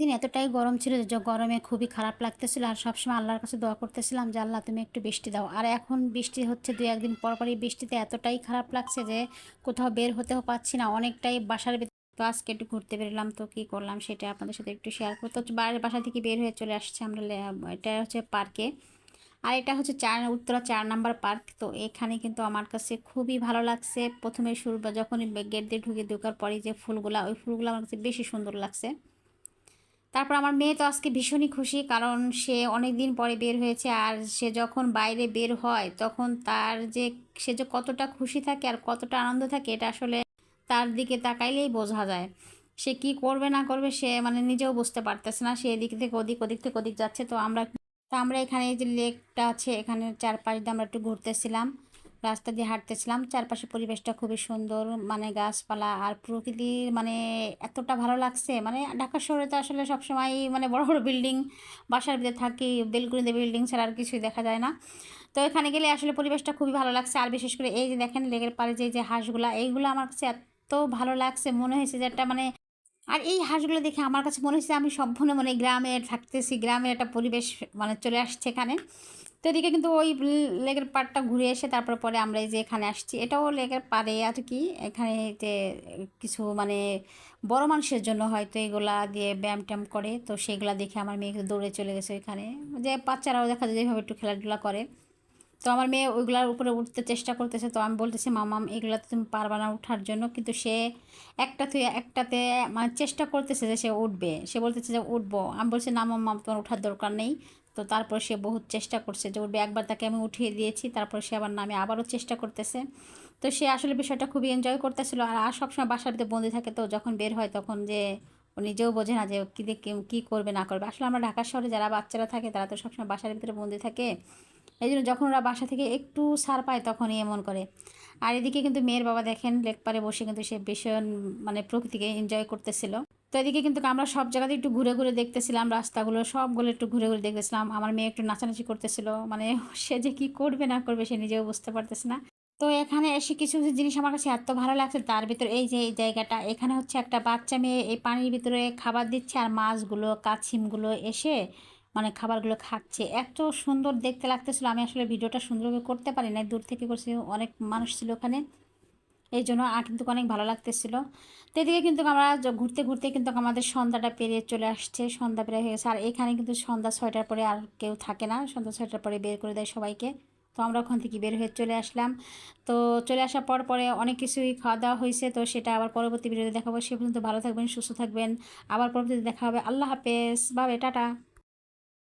দিন এতটাই গরম ছিল যে গরমে খুবই খারাপ লাগতেছিল আর সবসময় আল্লাহর কাছে দোয়া করতেছিলাম যে আল্লাহ তুমি একটু বৃষ্টি দাও। আর এখন বৃষ্টি হচ্ছে ২-১ দিন পর পরই, বৃষ্টিতে এতটাই খারাপ লাগছে যে কোথাও বের হতেও পারছি না, অনেকটাই বাসার ভিতরে। তো আজকে একটু ঘুরতে বেরোলাম, তো কী করলাম সেটা আপনাদের সাথে একটু শেয়ার করতে হচ্ছে। বাইরের বাসা থেকে বের হয়ে চলে আসছে আমরা এটা হচ্ছে পার্কে। আর এটা হচ্ছে উত্তরা ৪ নম্বর পার্ক। তো এখানে কিন্তু আমার কাছে খুবই ভালো লাগছে। প্রথমে শুরু বা যখনই গেট দিয়ে ঢোকার পরে যে ফুলগুলা, ওই ফুলগুলো আমার কাছে বেশি সুন্দর লাগছে। তারপর আমার মেয়ে তো আজকে ভীষণই খুশি, কারণ সে অনেক দিন পরে বের হয়েছে। আর সে যখন বাইরে বের হয় তখন তার যে সে যে কতটা খুশি থাকে আর কতটা আনন্দ থাকে, এটা আসলে তার দিকে তাকাইলেই বোঝা যায়। সে কি করবে না করবে সে মানে নিজেও বুঝতে পারতেছে না, সে এদিক থেকে ওদিক, ওদিক থেকে ওদিক যাচ্ছে। তো আমরা এখানে এই যে লেকটা আছে, এখানে চারপাশ দিয়ে আমরা একটু ঘুরতেছিলাম, রাস্তা দিয়ে হাঁটতেছিলাম। চারপাশে পরিবেশটা খুবই সুন্দর, মানে গাছপালা আর প্রকৃতির মানে এতটা ভালো লাগছে। মানে ঢাকা শহরে তো আসলে সবসময় মানে বড় বড় বিল্ডিং, বাসার ভিতরে থাকি, বেলকুনিতে বিল্ডিং ছাড়া আর কিছুই দেখা যায় না। তো এখানে গেলে আসলে পরিবেশটা খুবই ভালো লাগছে। আর বিশেষ করে এই যে দেখেন লেকের পাড়ে যে যে হাঁসগুলা, এইগুলো আমার কাছে এত ভালো লাগছে, মনে হয়েছে যে একটা মানে। আর এই হাঁসগুলো দেখে আমার কাছে মনে হচ্ছে আমি সম্পূর্ণ মানে গ্রামে থাকতেছি, গ্রামের একটা পরিবেশ মানে চলে আসছে এখানে। তো এদিকে কিন্তু ওই লেকের পাড়টা ঘুরে এসে তারপর পরে আমরা এই যে এখানে আসছি, এটাও লেকের পাড়ে আর কি। এখানে যে কিছু মানে বড় মানুষের জন্য হয়তো এগুলা দিয়ে ব্যায়াম ট্যাম করে, তো সেগুলা দেখে আমার মেয়ে দৌড়ে চলে গেছে ওইখানে। যে বাচ্চারাও দেখা যায় যেভাবে একটু খেলাধুলা করে। তো আমার মেয়ে ওইগুলার উপরে উঠতে চেষ্টা করতেছে, তো আমি বলতেছি মামাম এগুলাতে তুমি পারবা না উঠার জন্য, কিন্তু সে একটাতে মানে চেষ্টা করতেছে যে সে উঠবে, সে বলতেছে যে উঠবো। আমি বলছি না মাম্মা তোমার ওঠার দরকার নেই। তো তারপর সে বহুত চেষ্টা করছে যে উঠবে, একবার তাকে আমি উঠিয়ে দিয়েছি, তারপর সে আবার নামে আবারও চেষ্টা করতেছে। তো সে আসলে বিষয়টা খুবই এনজয় করতেছিল। আর সবসময় বাসার ভিতরে বন্দি থাকে, তো যখন বের হয় তখন যে ও নিজেও বোঝে না যে কী দেখে কী করবে না করবে। আসলে আমরা ঢাকা শহরে যারা বাচ্চারা থাকে তারা তো সবসময় বাসার ভিতরে বন্দি থাকে, এই জন্য যখন ওরা বাসা থেকে একটু ছাড় পায় তখনই এমন করে। আর এদিকে কিন্তু মেয়ের বাবা দেখেন লেক পারে বসে কিন্তু সে ভীষণ মানে প্রকৃতিকে এনজয় করতেছিল। তো এদিকে কিন্তু আমরা সব জায়গাতে একটু ঘুরে ঘুরে দেখতেছিলাম, রাস্তাগুলো সবগুলো একটু ঘুরে ঘুরে দেখতেছিলাম। আমার মেয়ে একটু নাচানাচি করতেছিল, মানে সে যে কি করবে না করবে সে নিজেও বুঝতে পারতেছে না। তো এখানে এসে কিছু কিছু জিনিস আমার কাছে এত ভালো লাগছে, তার ভিতরে এই যে এই জায়গাটা, এখানে হচ্ছে একটা বাচ্চা মেয়ে এই পানির ভিতরে খাবার দিচ্ছে আর মাছগুলো কাছিমগুলো এসে মানে খাবারগুলো খাচ্ছে। এত সুন্দর দেখতে লাগতেছিল, আমি আসলে ভিডিওটা সুন্দরভাবে করতে পারি না, দূর থেকে করছি, অনেক মানুষ ছিল ওখানে, এই জন্য আর কিন্তু অনেক ভালো লাগতেছিল। তো এদিকে কিন্তু আমরা ঘুরতে ঘুরতে কিন্তু আমাদের সন্ধ্যাটা পেরিয়ে চলে আসছে, সন্ধ্যা পেরিয়ে হয়ে গেছে। আর এখানে কিন্তু সন্ধ্যা 6টার পরে আর কেউ থাকে না, সন্ধ্যা 6টার পরে বের করে দেয় সবাইকে। তো আমরা ওখান থেকে বের হয়ে চলে আসলাম। তো চলে আসার পর পরে অনেক কিছুই খাওয়া দাওয়া হয়েছে, তো সেটা আবার পরবর্তী ভিডিওতে দেখাবো। সে পর্যন্ত ভালো থাকবেন, সুস্থ থাকবেন। আবার পরবর্তীতে দেখা হবে। আল্লাহ হাফেজ, বাবে টাটা।